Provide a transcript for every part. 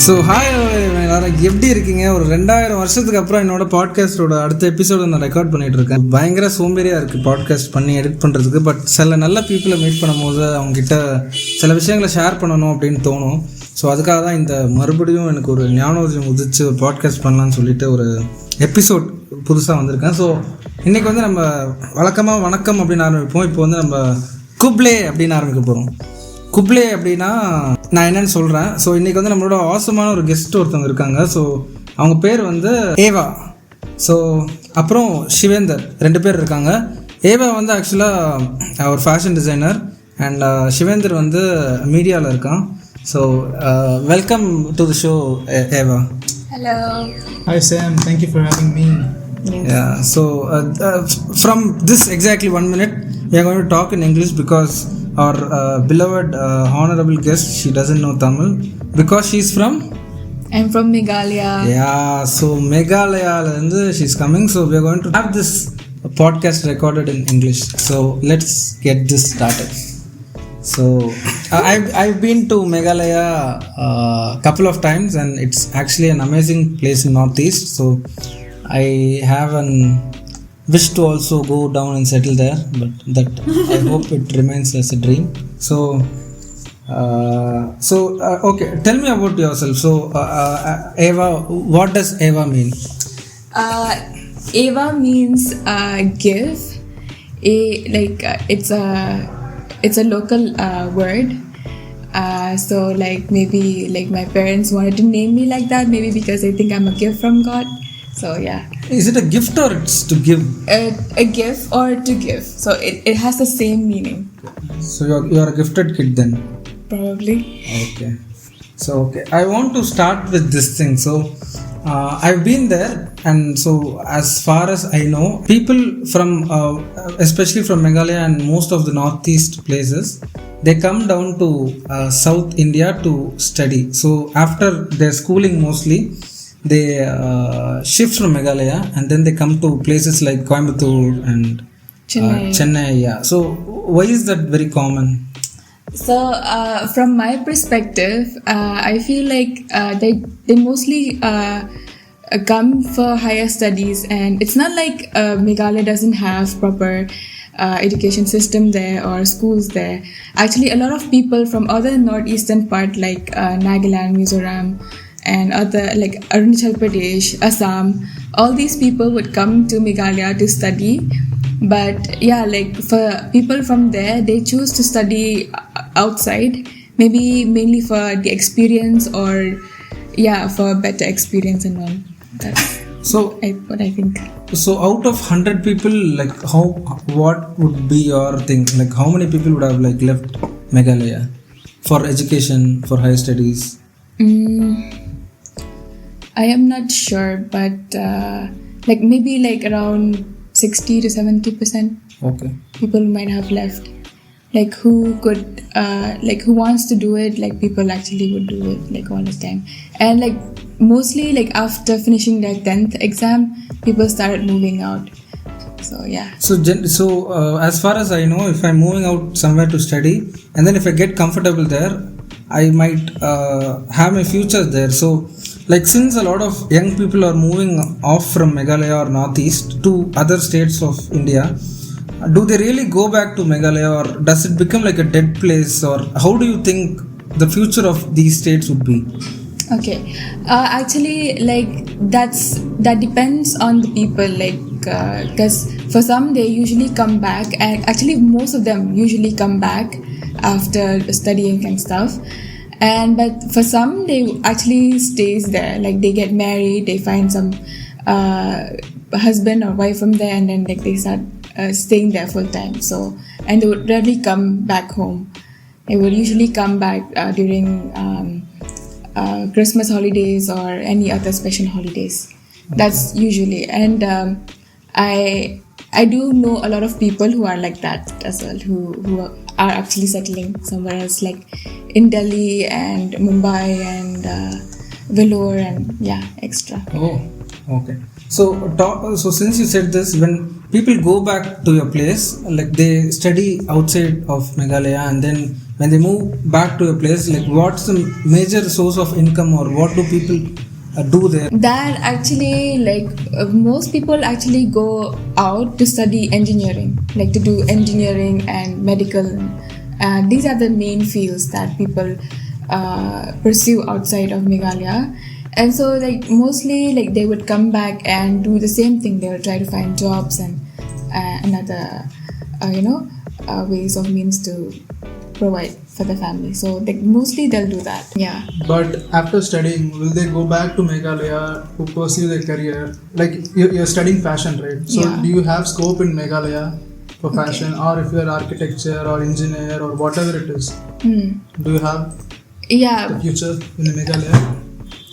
So hi எல்லாரும் எப்படி இருக்கீங்க? ஒரு 2000 வருஷத்துக்கு அப்புறம் என்னோட பாட்காஸ்டோட அடுத்த எபிசோட நான் ரெக்கார்ட் பண்ணிட்டு இருக்கேன். பயங்கர சோம்பேறியாக இருக்குது பாட்காஸ்ட் பண்ணி எடிட் பண்ணுறதுக்கு. பட் சில நல்ல பீப்புளை மீட் பண்ணும்போது அவங்ககிட்ட சில விஷயங்களை ஷேர் பண்ணணும் அப்படின்னு தோணும். ஸோ அதுக்காக தான் இந்த மறுபடியும் எனக்கு ஒரு ஞானோதயம் உதிச்சு ஒரு பாட்காஸ்ட் பண்ணலான்னு சொல்லிட்டு ஒரு எபிசோட் புதுசாக வந்திருக்கேன். ஸோ இன்றைக்கி வந்து நம்ம வழக்கமாக வணக்கம் அப்படின்னு ஆரம்பிப்போம். இப்போ வந்து நம்ம குப்லே அப்படின்னு ஆரம்பிக்க போகிறோம். குப்லே அப்படின்னா நான் என்னன்னு சொல்கிறேன். ஸோ இன்றைக்கி வந்து நம்மளோட ஆசமான ஒரு கெஸ்ட் ஒருத்தவங்க இருக்காங்க. ஸோ அவங்க பேர் வந்து ஏவா. ஸோ அப்புறம் சிவேந்தர், 2 பேர் இருக்காங்க. ஏவா வந்து ஆக்சுவலாக ஒரு ஃபேஷன் டிசைனர் அண்ட் சிவேந்தர் வந்து மீடியாவில் இருக்கான். So welcome to the show Eva. Hello. Hi Sam, thank you for having me. Yeah, so from this exactly 1 minute we are going to talk in English because our beloved honorable guest, she doesn't know Tamil because she's from I'm from Meghalaya. Yeah, so Meghalaya and she's coming, so we are going to have this podcast recorded in English. So let's get this started. So I've been to Meghalaya couple of times and it's actually an amazing place in Northeast. So I have an wish to also go down and settle there, but that I hope it remains as a dream. So okay, tell me about yourself. So Eva, what does Eva mean? Eva means give. It's a local word. So like maybe like my parents wanted to name me like that, maybe because they think I'm a gift from God. So yeah. Is it a gift or it's to give? A gift or to give. So it has the same meaning. So you're a gifted kid then? Probably. Okay. So okay, I want to start with this thing. So I've been there, and so as far as I know, people from especially from Meghalaya and most of the northeast places, they come down to South India to study. So after their schooling mostly, they shift from Meghalaya and then they come to places like Coimbatore and Chennai. Yeah. So why is that very common? So from my perspective, I feel like they mostly come for higher studies, and it's not like Meghalaya doesn't have proper education system there or schools there. Actually, a lot of people from other northeastern part like Nagaland, Mizoram, and other like Arunachal Pradesh, Assam, all these people would come to Meghalaya to study. But yeah, like for people from there, they choose to study outside, maybe mainly for the experience or for better experience and all. That's what I think. So out of 100 people, like what would be your thing? Like how many people would have like left Meghalaya for education, for higher studies? I am not sure, but like maybe like around 60 to 70%. Okay. People might have left. Like who could, like who wants to do it? Like people actually would do it like all the time. And like mostly like after finishing their 10th exam, people started moving out. So yeah. So as far as I know, if I'm moving out somewhere to study, and then if I get comfortable there, I might have my future there. So like since a lot of young people are moving off from Meghalaya or Northeast to other states of India, do they really go back to Meghalaya or does it become like a dead place, or how do you think the future of these states would be? Okay, actually like that depends on the people, like because for some they usually come back, and actually most of them usually come back after studying and stuff. But for some they actually stays there, like they get married, they find some husband or wife from there, and then like they start staying there full time. So and they would rarely come back home. They would usually come back during Christmas holidays or any other special holidays. That's usually, and I do know a lot of people who are like that as well, who are actually settling somewhere else, like in Delhi and Mumbai and Vellore and extra. Oh, okay. So since you said this, when people go back to your place, like they study outside of Meghalaya and then when they move back to a place, like what's the major source of income, or what do people do there? That actually, like most people actually go out to study engineering, like to do engineering and medical. These are the main fields that people pursue outside of Meghalaya. And so, like mostly, like they would come back and do the same thing. They would try to find jobs and another, ways of means to provide for the family. So, like mostly they'll do that. Yeah. But after studying, will they go back to Meghalaya to pursue their career? Like you're studying fashion, right? So Yeah. do you have scope in Meghalaya for fashion, or if you're architecture or engineer or whatever it is? Do you have Yeah. the future in Meghalaya?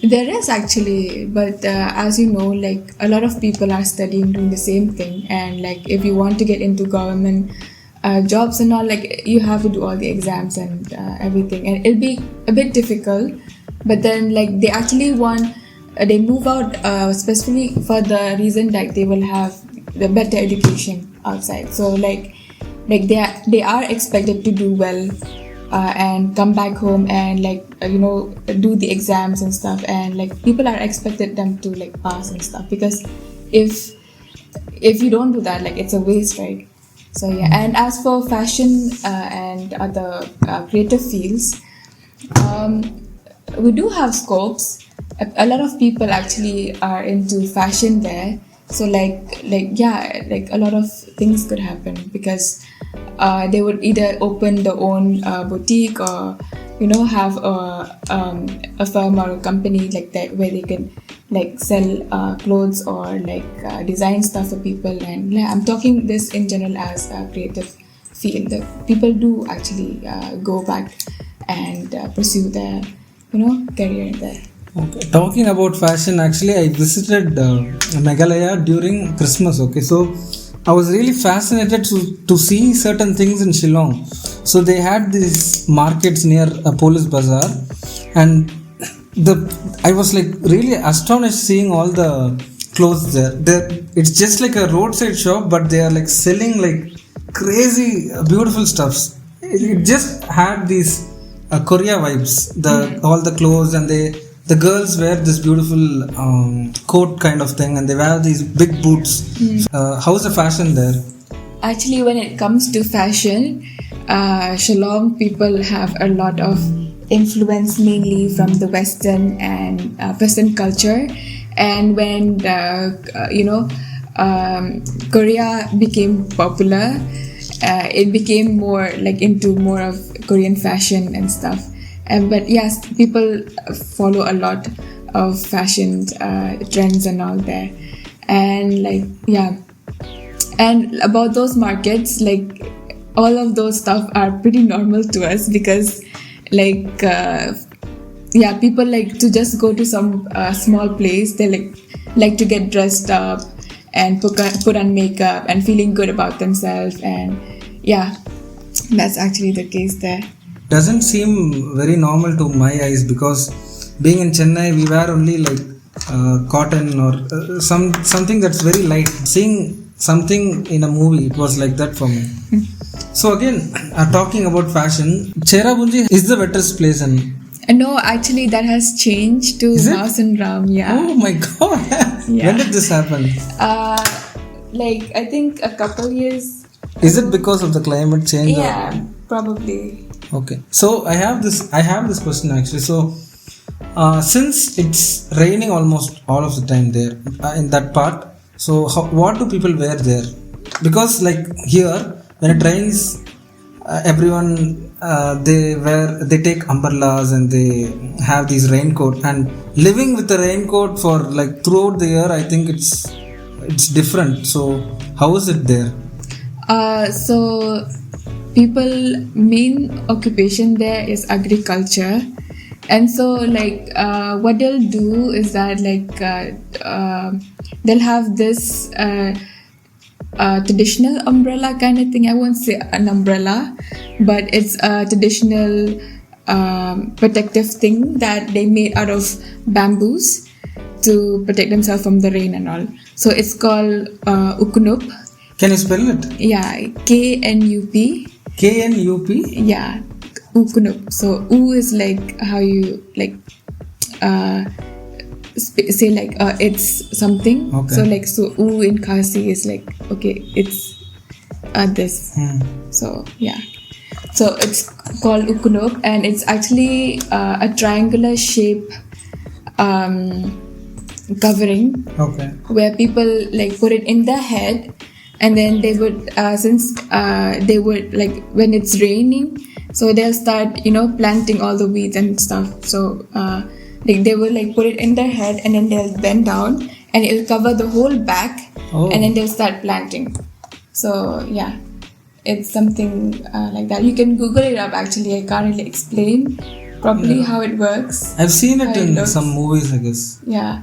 There is actually, but as you know, like a lot of people are studying doing the same thing, and like if you want to get into government jobs and all, like you have to do all the exams and everything, and it'll be a bit difficult. But then, like they actually want, they move out specifically for the reason that they will have the better education outside. So like they are expected to do well. And come back home and do the exams and stuff, and like people are expected them to like pass and stuff, because if you don't do that, like it's a waste, right? So yeah. And as for fashion and other creative fields, we do have scopes. A lot of people actually are into fashion there, so like a lot of things could happen, because they would either open their own boutique, or have a firm or a company like that where they can like sell clothes or like design stuff for people. And I'm talking this in general as a creative field. The people do actually go back and pursue their career there. Okay. Talking about fashion, actually, I visited Meghalaya during Christmas. Okay, so I was really fascinated to see certain things in Shillong. So they had these markets near a police bazaar, and I was like really astonished seeing all the clothes there. It's just like a roadside shop, but they are like selling like crazy beautiful stuffs. It just had these Korea vibes. All the clothes, and the girls wear this beautiful coat kind of thing, and they wear these big boots. How's the fashion there? Actually, when it comes to fashion, Shillong people have a lot of influence, mainly from the Western culture. And when Korea became popular, it became more like into more of Korean fashion and stuff. But yes, people follow a lot of fashion trends and all there. And and about those markets, like all of those stuff are pretty normal to us, because people like to just go to some small place. They like to get dressed up and put on makeup and feeling good about themselves. And yeah, that's actually the case there. Doesn't seem very normal to my eyes, because being in Chennai, we wear only like cotton or something that's very light. Seeing something in a movie, it was like that for me. So again, talking about fashion, Cherabunji is the wettest place in. No, actually that has changed to Mouse and Ram. Yeah. Oh my god! Yeah. When did this happen? I think a couple years. Is it because of the climate change? Yeah, probably. Okay, so I have this question actually. So since it's raining almost all of the time there in that part, so what do people wear there? Because like here, when it rains, everyone they take umbrellas and they have these raincoat, and living with the raincoat for like throughout the year, I think it's different. So how is it there? So people main occupation there is agriculture, and so what they'll do is that they'll have this traditional umbrella kind of thing. I won't say an umbrella, but it's a traditional protective thing that they made out of bamboos to protect themselves from the rain and all. So it's called ukunup. Can you spell it? Yeah, KNUP. KNUP? Yeah, Ukunup. So U is like how you like say like it's something. Okay. So like so U in Kasi is like okay, it's this. So yeah. So it's called Ukunup, and it's actually a triangular shape covering Okay. where people like put it in their head, and then they would since they would like when it's raining, so they'll start planting all the weeds and stuff. So like they will like put it in their head, and then they'll bend down and it'll cover the whole back. Oh. And then they'll start planting. So yeah, it's something like that. You can Google it up. Actually, I can't really explain properly how it works. I've seen it How it in looks. some movies, I guess. Yeah.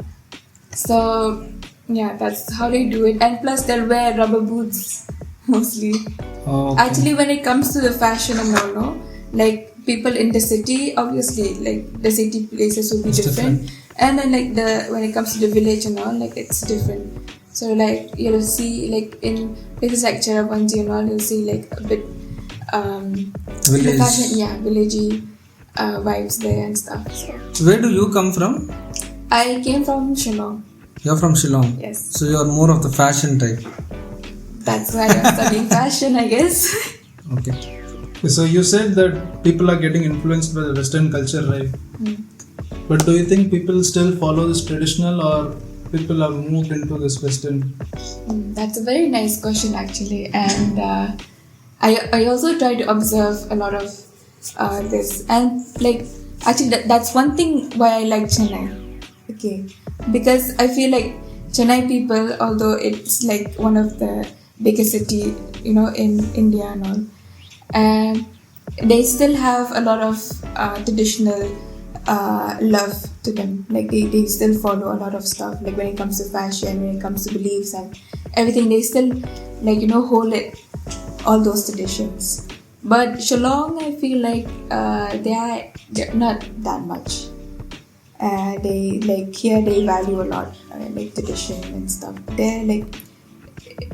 So yeah, that's how they do it. And plus they'll wear rubber boots mostly. Oh, okay. Actually, when it comes to the fashion and all, no, like people in the city, obviously, like the city places will be It's different. And then like when it comes to the village and all, like it's different. So like you'll see like in places like Cherrapunji and all, you'll see like a bit Village. the fashion, yeah, villagey vibes there and stuff. So Where do you come from? I came from Shillong. You're from Shillong. Yes. So you're more of the fashion type. That's why I'm studying fashion, I guess. Okay. So you said that people are getting influenced by the Western culture, right? But do you think people still follow this traditional, or people have moved into this Western? That's a very nice question, actually. And I also try to observe a lot of this. And like, actually, that's one thing why I like Chennai. Okay. Because I feel like Chennai people, although it's like one of the biggest city, in India and all, and they still have a lot of traditional love to them. Like they still follow a lot of stuff. Like when it comes to fashion, when it comes to beliefs and everything, they still like hold it, all those traditions. But Shillong, I feel like they're not that much. They like here they value a lot like tradition and stuff. They're like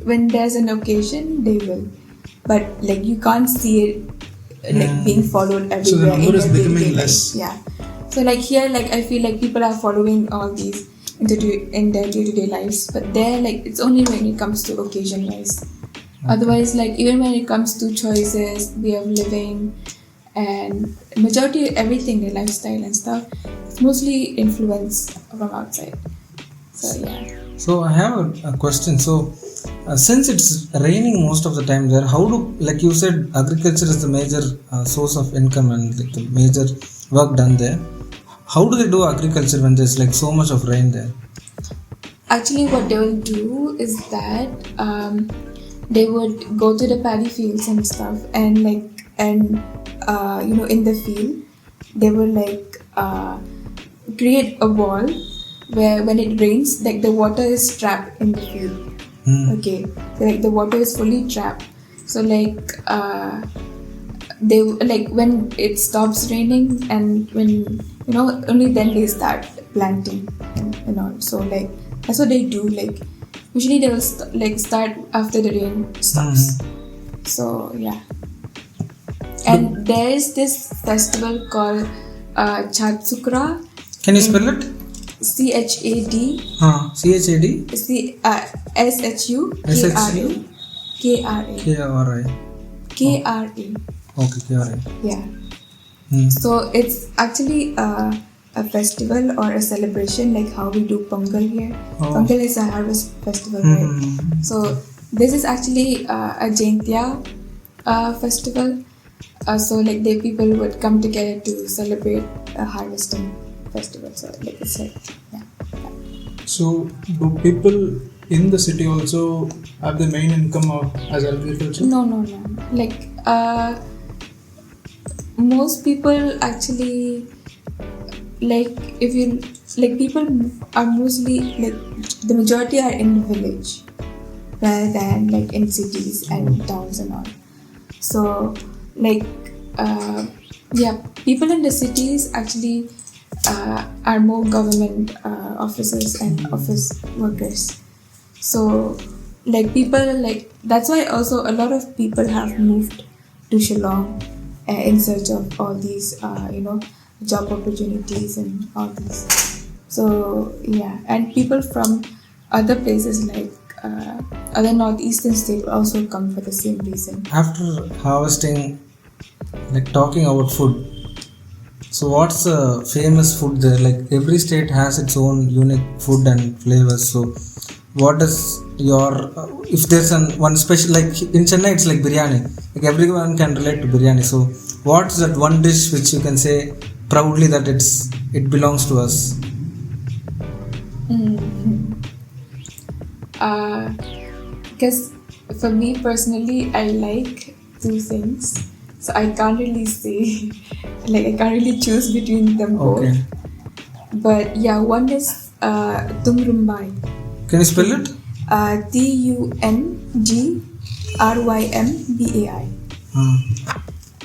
when there's an occasion they will, but like you can't see it like being followed everywhere. So the number is their becoming day-to-day less. life. Yeah. So like here, like I feel like people are following all these in their day-to-day lives, but there like it's only when it comes to occasion wise. Otherwise, like even when it comes to choices, way of living, and majority of everything, their lifestyle and stuff, it's mostly influenced from outside. So yeah. So I have a question. So since it's raining most of the time there, how do, like you said, agriculture is the major source of income and like the major work done there. How do they do agriculture when there's like so much of rain there? Actually, what they will do is that they would go to the paddy fields and stuff, and in the field they will like create a wall where when it rains, like the water is trapped in the field. Okay, so like the water is fully trapped. So like they like when it stops raining, and when only then they start planting and all. So like that's what they do. Like usually they will start after the rain stops. So yeah. And there is this festival called Chatsukra. Can you spell it? CHAD. CHAD? SHU KRA. KRA. Okay, KRA. Yeah. So it's actually a festival or a celebration like how we do Pongal here. Pongal is a harvest festival, right? So this is actually a Jaintia festival. So like the people would come together to celebrate a harvesting festival. So like it's like yeah. So do people in the city also have the main income as agriculture? No. Like most people actually like if you like people are mostly like the majority are in the village rather than like in cities and towns and all. So like people in the cities actually are more government officers and office workers. So like people like that's why also a lot of people have moved to Shillong in search of all these, job opportunities and all these. So yeah, and people from other places like other northeastern states also come for the same reason. After harvesting, like talking about food, so what's the famous food there? Like every state has its own unique food and flavors. So what is your if there's one special, like in Chennai it's like biryani. Like everyone can relate to biryani. So what's that one dish which you can say proudly that it belongs to us? Because for me personally, I like two things, so I can't really say, like I can't really choose between them both. Okay. But yeah, one is Tumrumbai. Can you spell it? Tungrymbai.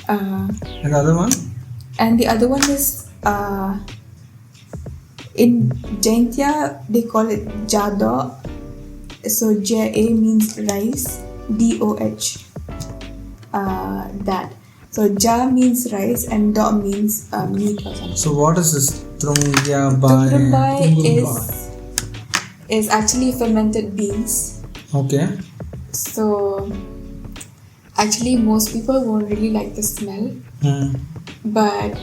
And the other one? And the other one is in Jaintia they call it Jado. So Ja means rice, Doh. That. So Ja means rice and Do means meat or something. So what is this Tumrumbai? Tumrumbai is actually fermented beans. Okay. So actually most people won't really like the smell, but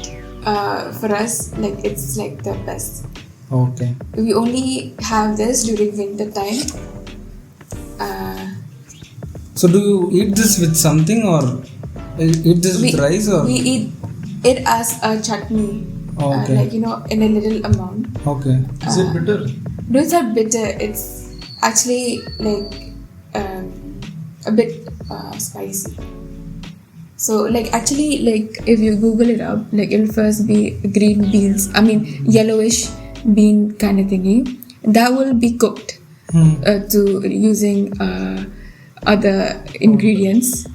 for us, like it's like the best. Okay. We only have this during winter time. So do you eat this with something or eat this with rice or? We eat it as a chutney, Okay. like in a little amount. Okay. Is it bitter? No, it's not bitter. It's actually like a bit spicy. So like actually like if you Google it up, like it'll first be green beans. I mean yellowish bean kind of thingy. That will be cooked to using other ingredients,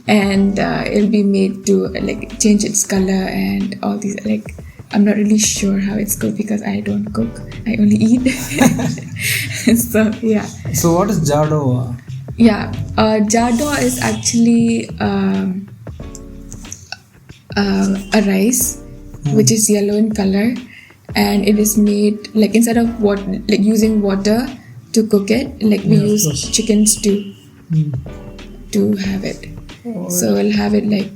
and it'll be made to like change its color and all these. Like I'm not really sure how it's cooked because I don't cook. I only eat. So yeah. So what is Jado? Yeah, Jado is actually a rice which is yellow in color, and it is made like instead of like using water to cook it, like we use chicken stew to have it. So we'll have it like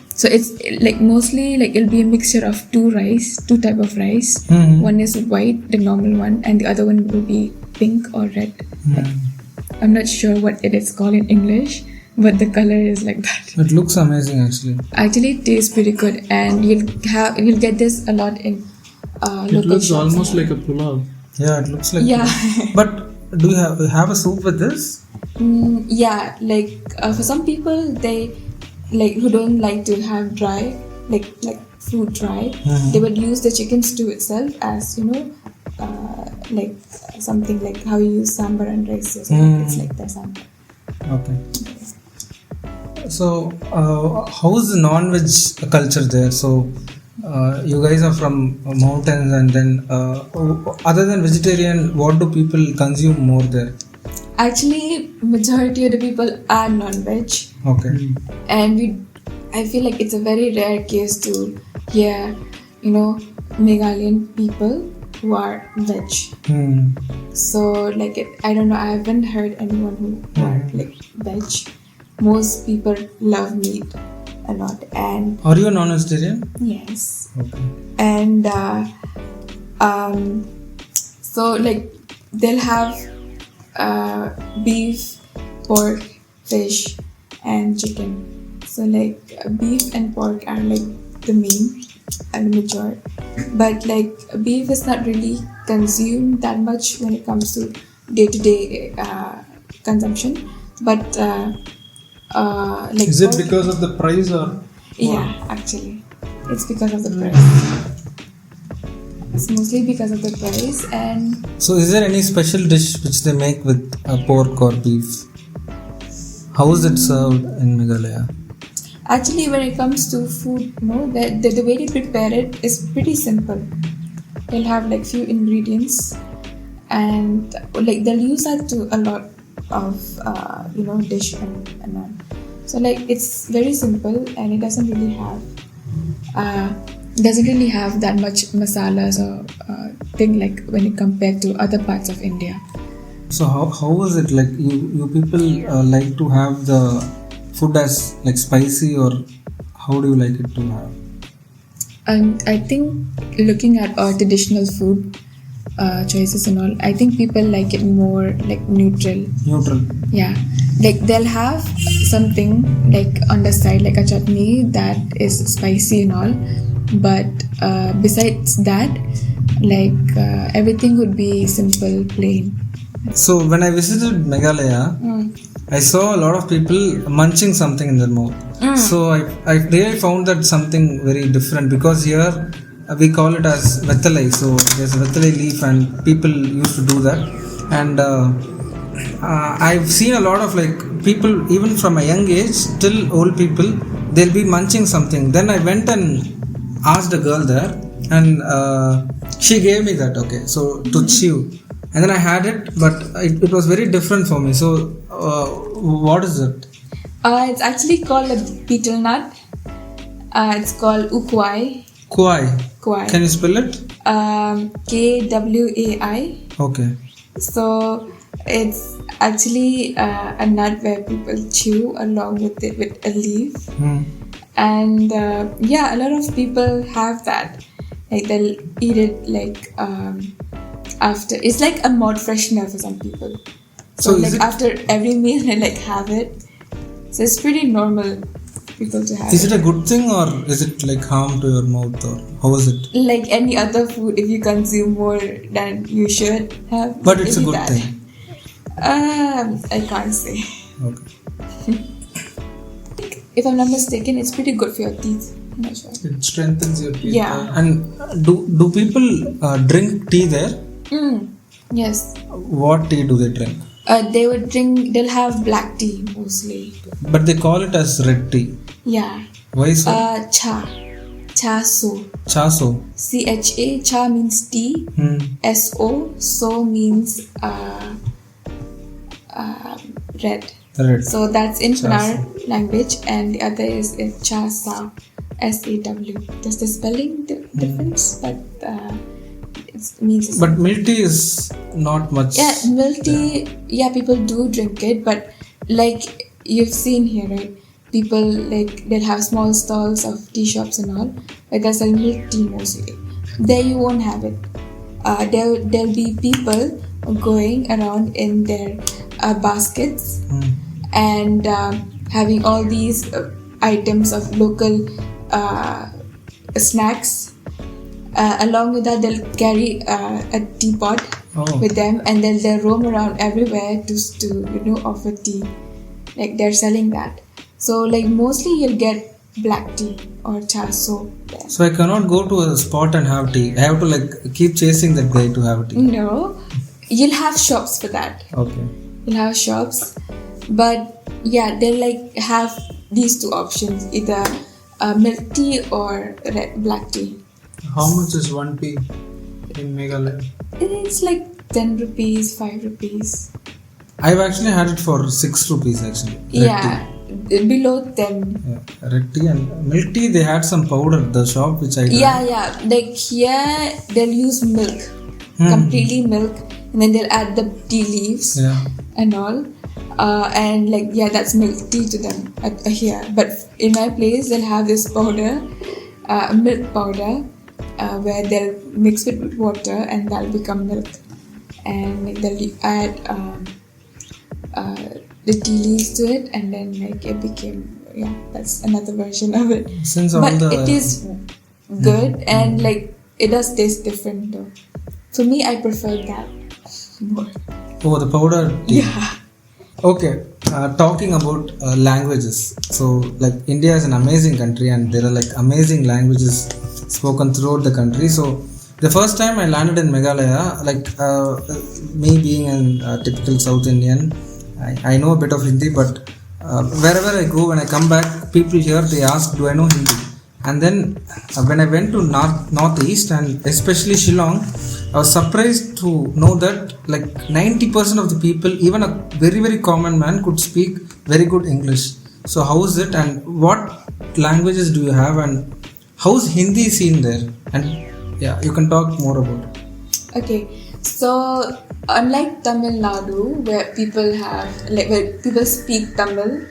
so it's like mostly like it'll be a mixture of two type of rice. One is white, the normal one, and the other one will be pink or red. I'm not sure what it is called in English, but the color is like that. It looks amazing actually. Actually, it tastes pretty good, and you'll get this a lot in It local looks shops. almost like a pulao. Yeah, it looks like. Yeah. But do you have a soup with this? Yeah, like for some people they like who don't like to have dry like food dry, they would use the chicken stew itself as like something like how you use sambar and rice. So it's like the sambar. Okay. So how is the non-veg culture there? So you guys are from mountains, and then other than vegetarian, what do people consume more there? Actually, majority of the people are non-veg. Okay. And I feel like it's a very rare case to hear, Meghalayan people who are veg. So like I don't know, I haven't heard anyone who are like veg. Most people love meat a lot, and Are you a non-vegetarian? yes, Okay. and so like they'll have beef, pork, fish, and chicken. So like beef and pork are like the main and the major, but like beef is not really consumed that much when it comes to day-to-day consumption. But like Is it pork- because of the price or? Yeah, actually, it's because of the price. It's mostly because of the price. And So is there any special dish which they make with pork or beef? How is it served in Meghalaya? actually, when it comes to food, the way they prepare it is pretty simple. They'll have like few ingredients, and like they'll use that to a lot of dish and all. So like it's very simple and it doesn't really have that much masalas or thing like when it compared to other parts of India. So how was it like? You people like to have the food as like spicy, or how do you like it to have? I think looking at our traditional food choices and all, I think people like it more like neutral. Neutral. Yeah, like they'll have something like on the side, like a chutney that is spicy and all, but besides that, like everything would be simple, plain. So when I visited Meghalaya, I saw a lot of people munching something in their mouth. So I really found that something very different, because here we call it as vethalai. So there's a vethalai leaf and people used to do that. And I've seen a lot of like people, even from a young age till old people, they'll be munching something. Then I went and asked a girl there, and she gave me that, okay, so to chew. And then I had it, but it was very different for me. So what is it? It's actually called a betel nut. It's called ukwai. Kwai. Can you spell it? Kwai. Okay. So it's actually a nut where people chew along with it with a leaf. And yeah, a lot of people have that. Like they'll eat it like after. It's like a mouth freshener for some people. So like after every meal they like have it. So it's pretty normal for people to have. Is it a good thing, or is it like harm to your mouth, or how is it? Like any other food, if you consume more than you should have. But it's a good thing. I can't say. Okay. If I'm not mistaken, it's pretty good for your teeth. I'm not sure. It strengthens your teeth. Yeah. And do people drink tea there? Yes. What tea do they drink? They'll have black tea mostly. But they call it as red tea. Yeah. Why so? Cha-so. Chaso. C-H-A. Cha means tea. S-O. So means red. Red. So that's in Kannada language, and the other is Cha-Saw. S-A-W. There's the spelling difference, but it means the same. But milk tea is not much. Yeah, milk tea, people do drink it, but like you've seen here, right? People like they'll have small stalls of tea shops and all, but they're selling milk tea mostly. There you won't have it. There'll be people going around in their baskets and having all these items of local snacks. Along with that, they'll carry a teapot with them, and then they'll roam around everywhere to offer tea. Like they're selling that. So like mostly you'll get black tea or chaso there. So I cannot go to a spot and have tea. I have to like keep chasing that guy to have tea. No, you'll have shops for that. Okay. You'll have shops, but yeah, they'll like have these two options: either milk tea or black tea. How much is one tea in Meghalaya? It's like 10 rupees, 5 rupees. I've actually had it for 6 rupees actually. Below 10. Yeah, red tea and milk tea. They had some powder at the shop which I tried. Yeah. Like here they'll use milk, completely milk, and then they'll add the tea leaves and all. And like that's milk tea to them here. But in my place they'll have this powder, milk powder. Where they'll mix it with water and that'll become milk, and they'll add the tea leaves to it, and then like it became that's another version of it. It is good and like it does taste different though. For me, I prefer that more. Oh, the powder tea. Yeah. Okay, talking about languages. So like India is an amazing country, and there are like amazing languages spoken throughout the country. So the first time I landed in Meghalaya, like me being a typical South Indian, I know a bit of Hindi, but wherever I go, when I come back, people here, they ask, do I know Hindi? And then when I went to Northeast and especially Shillong, I was surprised to know that like 90% of the people, even a very, very common man, could speak very good English. So how is it, and what languages do you have, and how's Hindi seen there? And yeah, you can talk more about it. Okay, so unlike Tamil Nadu, where people where people speak Tamil,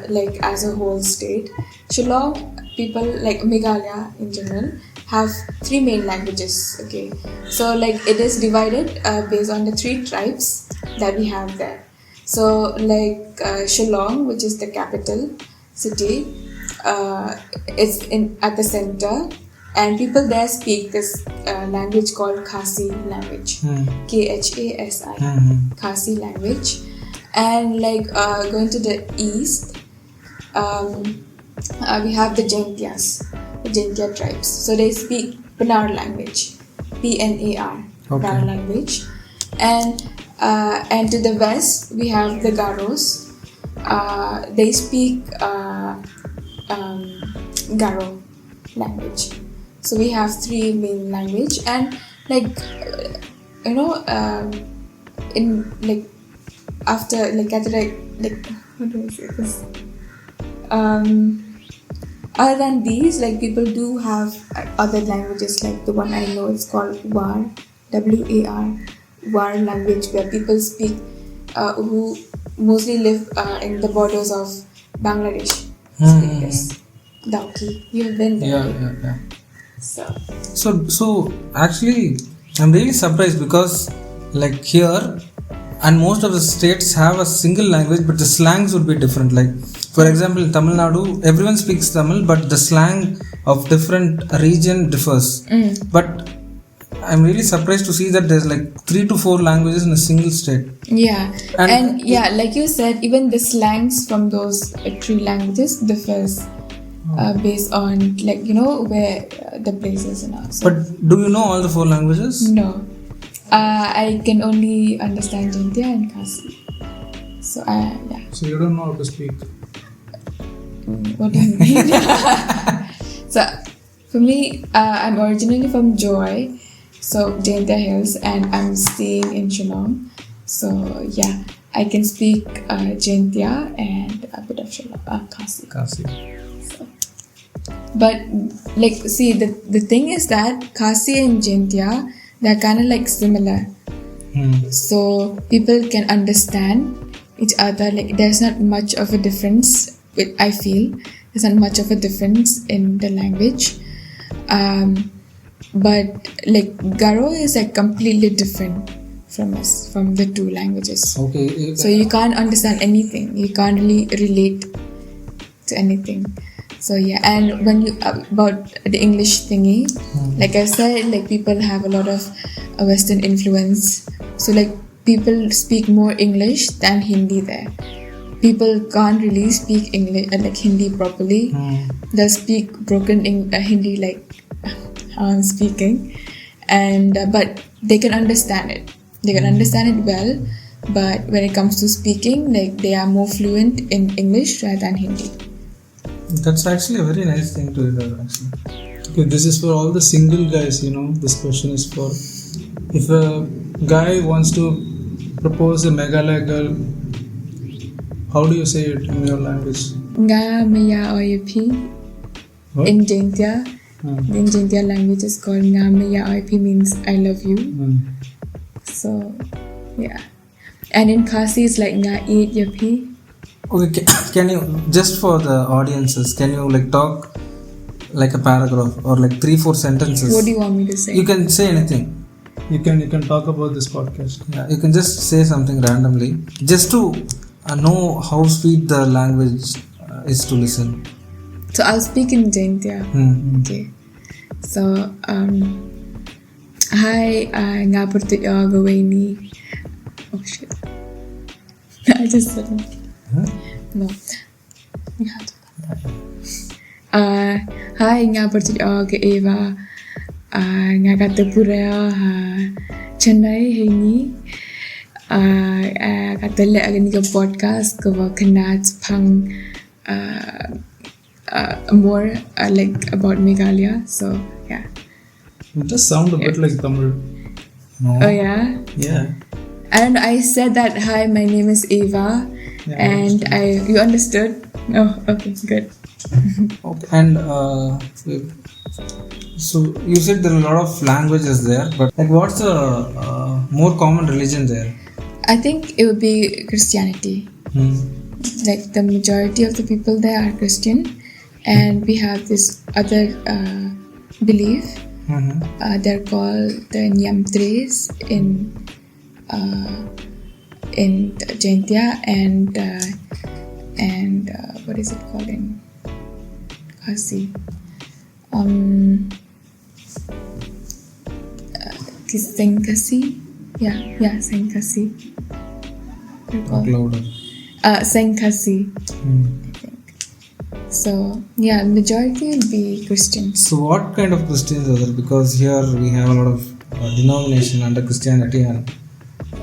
like as a whole state, Shillong people, like Meghalaya in general, have 3 main languages. Okay, so like it is divided based on the 3 tribes that we have there. So like Shillong, which is the capital city, it's at the center, and people there speak this language called Khasi language, Khasi, Khasi language. And like going to the east, we have the Jaintia tribes. So they speak Panar language, Pnar, Panar language. And to the west, we have the Garos. They speak Garo language. So we have 3 main language, and like in like after like at like how do I say this? Other than these, like people do have other languages, like the one I know is called War, WAR, War language, where people speak who mostly live in the borders of Bangladesh. Speak this. Dauki, you've been there. Yeah. So So actually, I'm really surprised because like here, and most of the states have a single language, but the slangs would be different. Like for example, in Tamil Nadu, everyone speaks Tamil, but the slang of different region differs. But I'm really surprised to see that there's like 3 to 4 languages in a single state. Yeah, and yeah, like you said, even the slangs from those 3 languages differs based on like where the places and all. So, but do you know all the 4 languages? no, I can only understand Jaintia and Khasi. So yeah. So you don't know how to speak. What do you mean? So for me, I'm originally from Joy, so Jaintia Hills, and I'm staying in Shillong. So yeah, I can speak Jaintia and a bit of Shillong, Khasi. So, but like, see, the thing is that Khasi and Jaintia, they're kind of like similar. So people can understand each other. Like there's not much of a difference. I feel there's not much of a difference in the language. But like Garo is like completely different from us, from the 2 languages. Okay. So you can't understand anything. You can't really relate to anything. So yeah, and when you about the English thingy, like I said, like people have a lot of Western influence. So like people speak more English than Hindi there. People can't really speak English like Hindi properly. They speak broken Hindi like how I'm speaking, and but they can understand it. They can understand it well, but when it comes to speaking, like they are more fluent in English rather than Hindi. That's actually a very nice thing to hear. Actually. Okay, this is for all the single guys. This question is for if a guy wants to propose a Meghalaya girl. How do you say it in your language? Nga Maya Oyepi. In Jaintia. In Jaintia language is called Nga Maya Oyepi, means I love you. So yeah. And in Khasi it's like Nga Eat Yapi. Okay, can you, just for the audiences, can you like talk like a paragraph or like 3-4 sentences? What do you want me to say? You can say anything. You can talk about this podcast. Yeah, you can just say something randomly, just to know how sweet the language is to listen. So I'll speak in Jaintia. Okay. So hi, nga Portugal ni. Oh shit. I just said it. No. You have to. Hi, nga Portugal Eva. Nga Katapura Chennai Heini. Katale agni ka podcast ko kanat pang more like about Meghalaya. So yeah. It does sound a bit like Tamil. No. Oh yeah. Yeah. And I said that, hi, my name is Eva, and you understood? Oh, okay, good. Okay. And so you said there are a lot of languages there, but like what's the more common religion there? I think it would be Christianity. Like the majority of the people there are Christian, and we have this other belief. They're called the Nyamtres in Jaintia, and what is it called in Khasi? Sengkasi? Yeah, Sengkasi. Talk louder. Sengkasi, I think. So, yeah, majority will be Christians. So what kind of Christians are there? Because here we have a lot of denomination under Christianity, and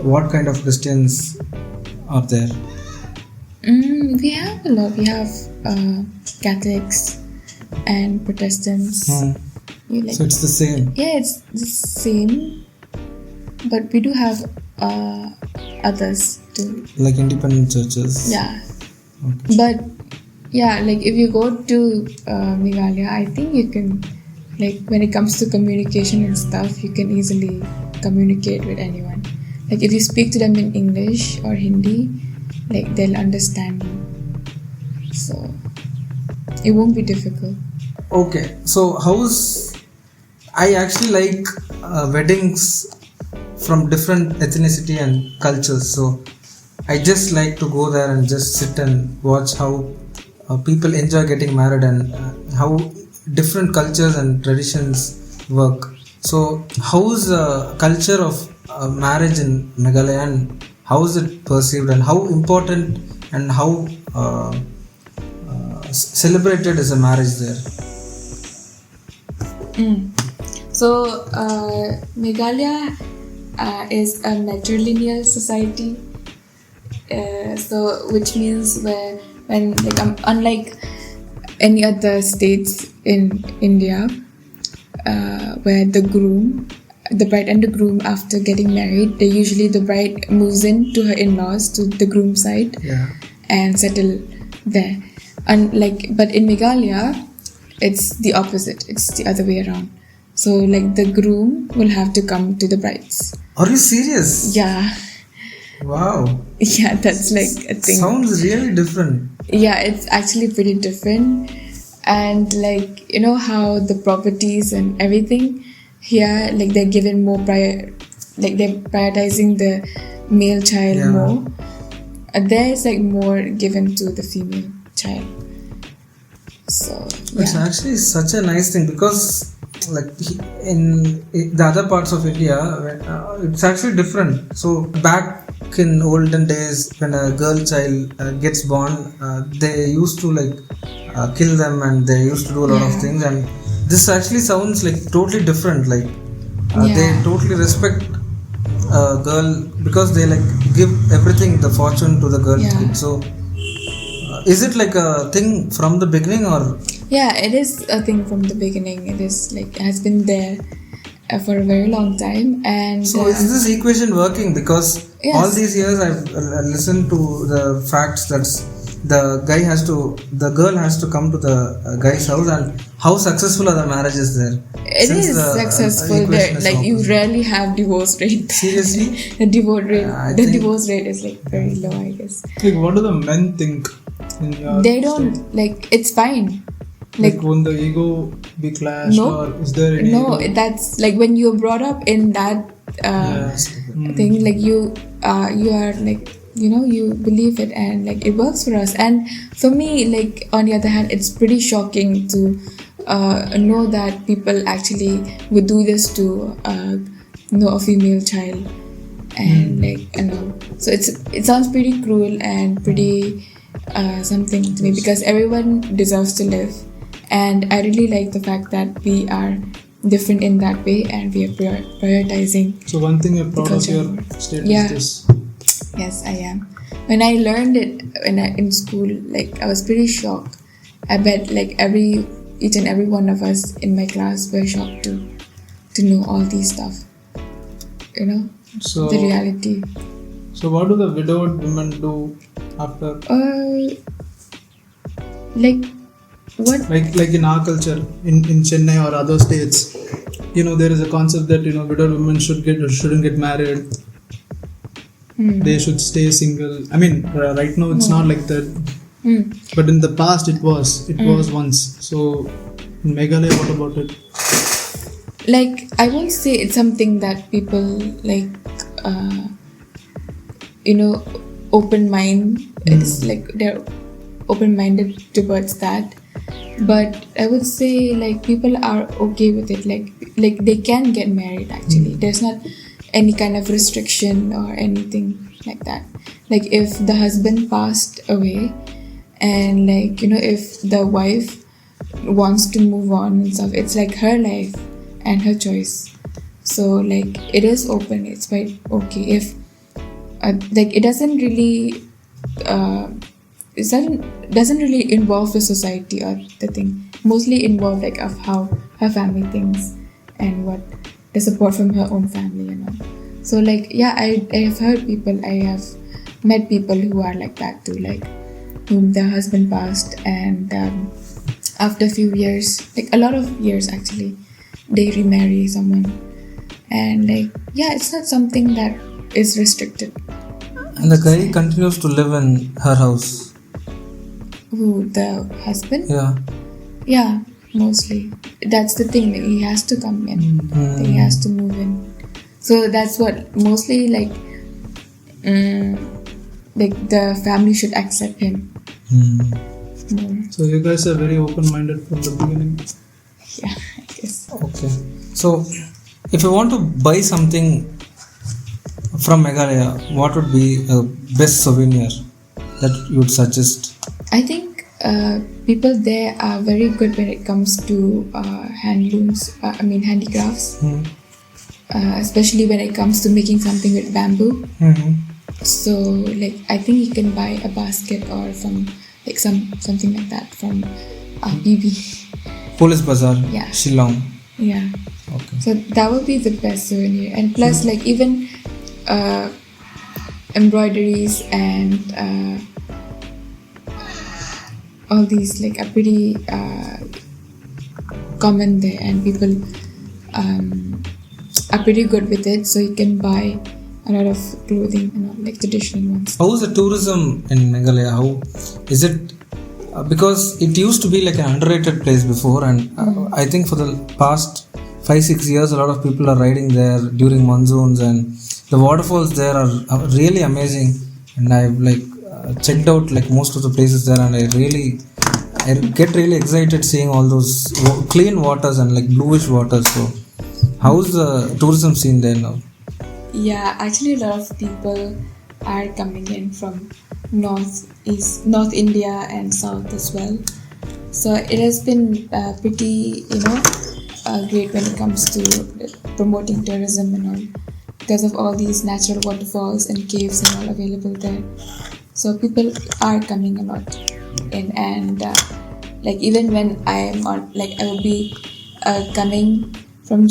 what kind of Christians are there? We have a lot. We have Catholics and Protestants. So it's the same. Yeah, it's the same, but we do have others too. Like independent churches. Yeah. Okay. But yeah, like if you go to Meghalaya, I think you can, like when it comes to communication and stuff, you can easily communicate with anyone. Like if you speak to them in English or Hindi, like they'll understand you. So it won't be difficult. Okay, so I actually like weddings from different ethnicity and cultures. So I just like to go there and just sit and watch how people enjoy getting married and how different cultures and traditions work. So how is the culture of marriage in Meghalaya, and how is it perceived, and how important and how celebrated is a marriage there? So Meghalaya is a matrilineal society. So which means when unlike any other states in India, where the bride and the groom, after getting married, the bride moves in to her in-laws, to the groom side, and settle there. But in Meghalaya, it's the opposite. It's the other way around. So like the groom will have to come to the brides. Are you serious? Yeah. Wow. Yeah, that's like a thing. Sounds really different. Yeah, it's actually pretty different. And like, you know how the properties and everything here, like they're given more they're prioritizing the male child more. There is like more given to the female child. So it's actually such a nice thing, because like in the other parts of India, it's actually different. So back in olden days, when a girl child gets born, they used to kill them, and they used to do a lot of things. And this actually sounds like totally different. Like they totally respect a girl, because they give everything, the fortune, to the girl kid. So is it like a thing from the beginning, or? Yeah, it is a thing from the beginning. It is it has been there for a very long time. And so is this equation working? Because all these years I've listened to the facts that the girl has to come to the guy's house, and how successful are the marriages there? It is successful there. Like you rarely have divorce rate. Seriously? The divorce rate is very low, I guess. Like, what do the men think? They don't it's fine. Won't the ego be clashed, or is there any? No, that's when you're brought up in that thing. You are you believe it, and it works for us. And for me, on the other hand, it's pretty shocking to know that people actually would do this to a female child, and so it sounds pretty cruel and pretty something to me, because everyone deserves to live. And I really like the fact that we are different in that way, and we are prioritizing. So one thing you're proud of your state is this. Yes, I am. When I learned it in school, I was pretty shocked. I bet each and every one of us in my class were shocked to know all these stuff. So the reality. So what do the widowed women do after? Like what? Like in our culture, in Chennai or other states, there is a concept that widowed women shouldn't get married. They should stay single. I mean, right now it's not like that. But in the past it was once. So in Meghalaya, what about it? Like, I won't say it's something that people like, open mind. It's like they're open-minded towards that. But I would say like people are okay with it. Like they can get married actually. There's not any kind of restriction or anything like that. Like if the husband passed away, and like if the wife wants to move on and stuff, it's like her life and her choice. So like it is open. It's quite okay. If like it doesn't really doesn't really involve the society or the thing. Mostly involve like of how her family thinks and what the support from her own family, So like I have heard people, I have met people who are like that too, like whom their husband passed, and after a few years, like a lot of years actually, they remarry someone, and like it's not something that is restricted. And the guy continues to live in her house. Who, the husband? Yeah, mostly. That's the thing, like he has to come in. He has to move in. So that's what mostly like the family should accept him. So you guys are very open-minded from the beginning. Yeah, I guess. Okay. So if you want to buy something from Meghalaya, what would be a best souvenir that you would suggest? I think people there are very good when it comes to handicrafts. Especially when it comes to making something with bamboo. So like I think you can buy a basket or from like something like that from BB. Police Bazaar, Yeah. Shillong. Yeah. Okay. So that would be the best souvenir. And plus like even embroideries and all these like are pretty common there, and people are pretty good with it, so you can buy a lot of clothing and like traditional ones. How is the tourism in Meghalaya? How is it? Because it used to be like an underrated place before, and I think for the past 5-6 years, a lot of people are riding there during monsoons, and the waterfalls there are really amazing. And I've like checked out like most of the places there, and I get really excited seeing all those clean waters and like bluish waters. So how's the tourism scene there now? Yeah, actually a lot of people are coming in from North India and South as well. So it has been pretty, great when it comes to promoting tourism and all, because of all these natural waterfalls and caves and all available there. So people are coming a lot in, and like even when I am on, like I will be coming from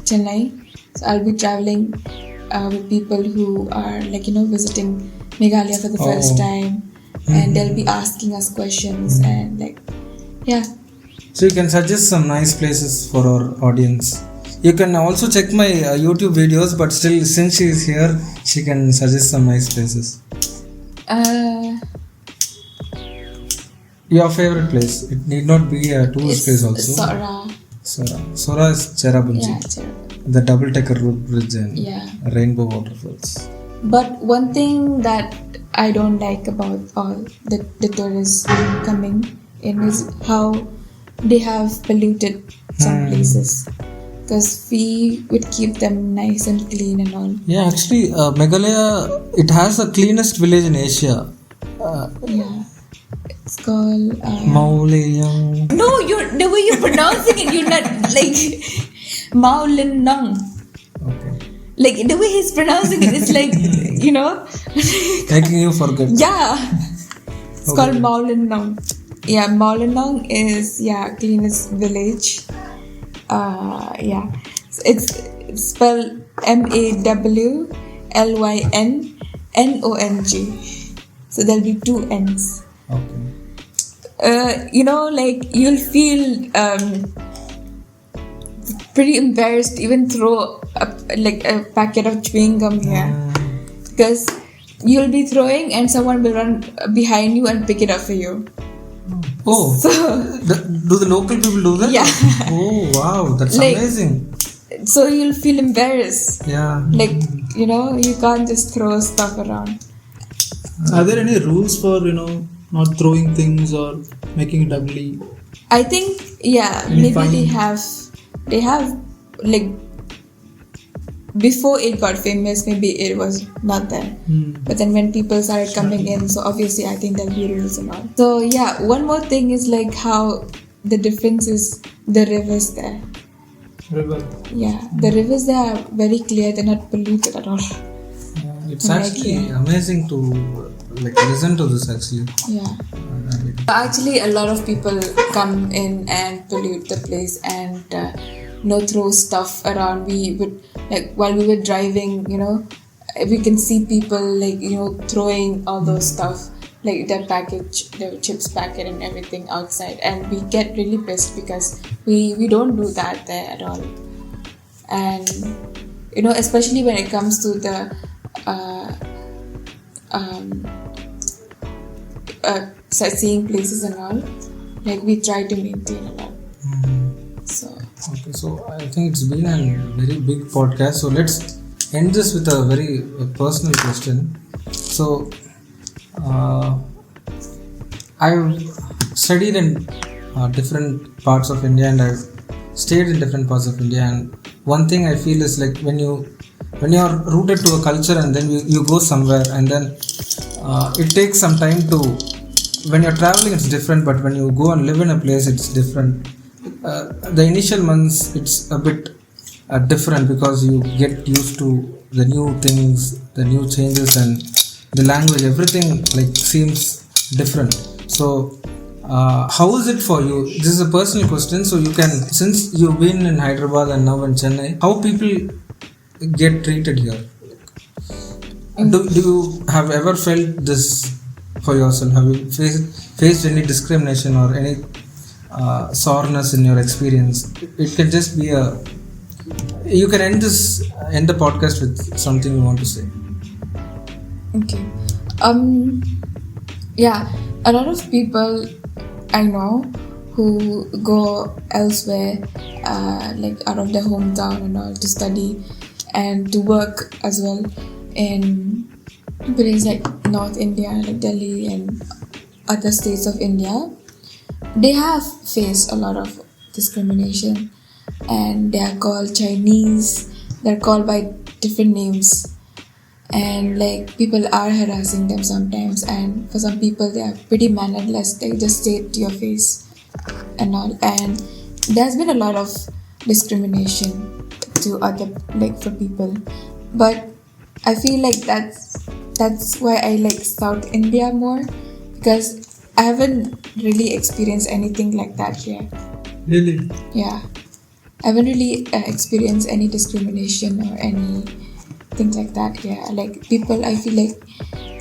Chennai, so I'll be traveling with people who are like visiting Meghalaya for the first time, and they'll be asking us questions and like So you can suggest some nice places for our audience. You can also check my YouTube videos, but still, since she is here, she can suggest some nice places. Your favorite place? It need not be a tourist place also. Sora is Cherabunji. Yeah, Cherabunji. The double-decker road bridge and rainbow waterfalls. But one thing that I don't like about all the tourists coming in is how they have polluted some places. Because we would keep them nice and clean and all. Yeah, actually, Meghalaya, it has the cleanest village in Asia. It's called Maulayang. No, the way you're pronouncing it, you're not like Maulinang. Okay. Like the way he's pronouncing it, it's like Making you forget. Yeah. It's called Maulinang. Yeah, Maulinang is cleanest village. So it's spelled MAWLINNANG. Lynong. So there'll be 2 N's. Okay. Like you'll feel pretty embarrassed, even throw a packet of chewing gum here, because you'll be throwing and someone will run behind you and pick it up for you. Oh, So, do the local people do that? Yeah. Oh, wow, that's Like- amazing. so you'll feel embarrassed. Yeah. Like, you can't just throw stuff around. Are there any rules for not throwing things or making it ugly? I think, Any maybe fine? they have like, before it got famous, maybe it was not there. But then when people started coming in, so obviously I think there'll be rules and all. So yeah, one more thing is like how the difference is the rivers there. River. Yeah, the rivers there are very clear, they're not polluted at all. It's actually amazing to listen to this actually. Yeah. Actually, a lot of people come in and pollute the place and throw stuff around. We would, while we were driving, we can see people throwing all those stuff, like their chips packet and everything outside, and we get really pissed because we don't do that there at all. And especially when it comes to the sightseeing places and all, we try to maintain a lot. So Okay, so I think it's been a very big podcast. So let's end this with a very personal question. So I've studied in different parts of India, and I've stayed in different parts of India. And one thing I feel is like when you're rooted to a culture and then you go somewhere, and then it takes some time to, when you're traveling it's different, but when you go and live in a place it's different. The initial months it's a bit different because you get used to the new things, the new changes, and the language, everything seems different. So how is it for you? This is a personal question, so you can, since you've been in Hyderabad and now in Chennai, how people get treated here? Do you have ever felt this for yourself? Have you faced any discrimination or any soreness in your experience? It can just be you can end the podcast with something you want to say. okay, yeah, a lot of people I know who go elsewhere, out of their hometown and all, to study and to work as well in places like North India, like Delhi and other states of India. They have faced a lot of discrimination, and they are called Chinese. They're called by different names, and people are harassing them sometimes. And for some people, they are pretty mannerless. They just say it to your face and all. And there's been a lot of discrimination to other for people, but I feel like that's why I like South India more, because I haven't really experienced anything like that here. Really? Yeah, I haven't really experienced any discrimination or anything like that here. People, I feel like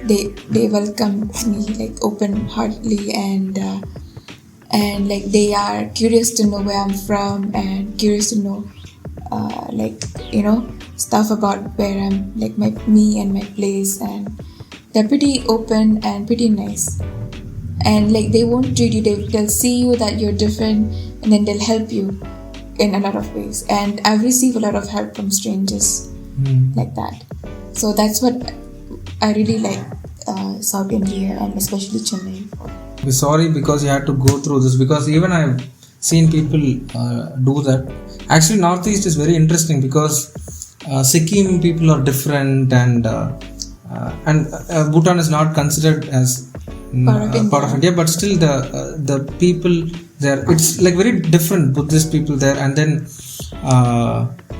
they welcome me open-heartedly, and they are curious to know where I'm from and curious to know stuff about where I'm, me and my place, and they're pretty open and pretty nice. And they won't treat you, they'll see you that you're different, and then they'll help you in a lot of ways. And I've received a lot of help from strangers like that. So that's what I really like South India, and especially Chennai. We're sorry because you had to go through this, because even I've seen people do that. Actually, Northeast is very interesting because Sikkim people are different, and Bhutan is not considered as part of India, but still the people there, it's very different Buddhist people there, and then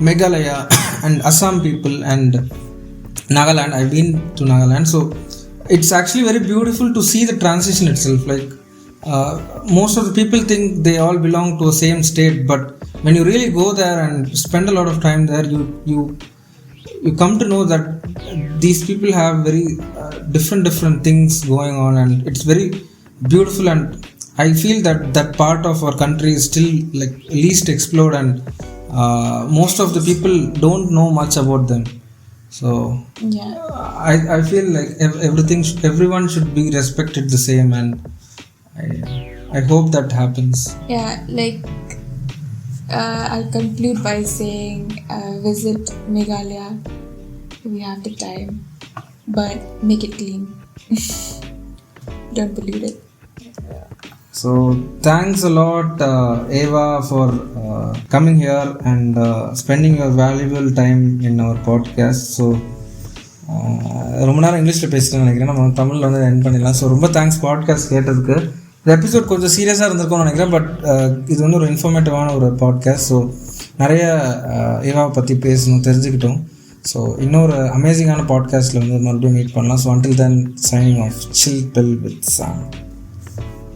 Meghalaya and Assam people and Nagaland. I've been to Nagaland, so it's actually very beautiful to see the transition itself. Most of the people think they all belong to the same state, but when you really go there and spend a lot of time there, you come to know that these people have very different things going on, and it's very beautiful. And I feel that part of our country is still like least explored, and most of the people don't know much about them. So Yeah. I feel like everyone should be respected the same, and I hope that happens. Yeah, like I'll conclude by saying visit Meghalaya if you have the time, but make it clean. Don't pollute it. So thanks a lot, Eva, for coming here and spending your valuable time in our podcast. So ரொம்ப நேரம் இங்கிலீஷில் பேசிட்டேன்னு நினைக்கிறேன், நம்ம தமிழில் வந்து என் பண்ணிடலாம். So ரொம்ப thanks podcast கேட்டதுக்கு. இந்த எபிசோட் கொஞ்சம் சீரியஸாக இருந்திருக்கும்னு நினைக்கிறேன், பட் இது வந்து ஒரு இன்ஃபர்மேட்டிவான ஒரு பாட்காஸ்ட். ஸோ நிறைய ஏவாவை பற்றி பேசணும், தெரிஞ்சுக்கிட்டோம். ஸோ இன்னொரு அமேசிங்கான பாட்காஸ்ட்டில் வந்து மறுபடியும் மீட் பண்ணலாம். So until then signing off chill bill with Sam.